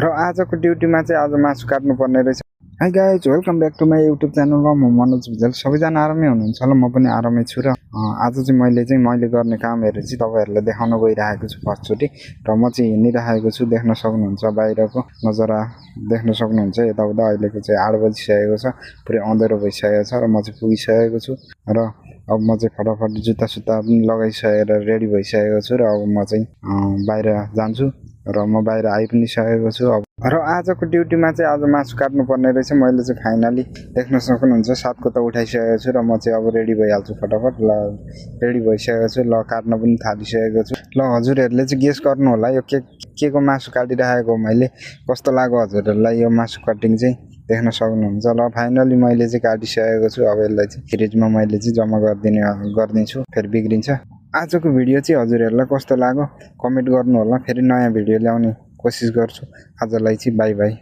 र आजको ड्युटीमा चाहिँ आज मासु काट्नुपर्ने रहेछ। Hi guys, welcome back to my YouTube च्यानलमा। म मनोज भुजेल। सबैजना आरामै हुनुहुन्छ होला, म पनि आरामै छु। र आज चाहिँ मैले गर्ने कामहरू चाहिँ तपाईँहरूलाई देखाउन गइरहेको छु फर्स्टचोटि। र म चाहिँ हिँडिरहेको छु, देख्न सक्नुहुन्छ बाहिरको नजारा देख्न सक्नुहुन्छ यताउता। अहिलेको चाहिँ 8 बजिसकेको छ, पुरै अँधेरो भइसकेको छ र म चाहिँ पुगिसकेको छु। र अब म चाहिँ फटाफट जुत्ता सुत्ता पनि लगाइसकेर रेडी भइसकेको छु र अब म चाहिँ बाहिर जान्छु। र म बाहिर आइ पनि सकेको छु। अब र आजको ड्युटीमा चाहिँ आज मासु काट्नुपर्ने रहेछ। मैले चाहिँ फाइनली देख्न सक्नुहुन्छ 7 को त उठाइसकेको छु र म चाहिँ अब रेडी भइहाल्छु फटाफट। ल रेडी भइसकेको छु, ल काट्न पनि थालिसकेको छु। ल हजुरहरूले चाहिँ गेस गर्नु होला यो के को मासु काटिरहेको मैले, कस्तो लाग्यो हजुरहरूलाई यो मासु कटिङ चाहिँ देख्न सक्नुहुन्छ। ल फाइनली मैले चाहिँ काटिसकेको छु। अब यसलाई चाहिँ फ्रिजमा मैले चाहिँ जम्मा गरिदिन्छु, फेरि बिग्रिन्छ। आजको भिडियो चाहिँ हजुरहरूलाई कस्तो लाग्यो कमेन्ट गर्नु होला। फेरि नयाँ भिडियो ल्याउने कोसिस गर्छु। आजलाई चाहिँ बाई बाई।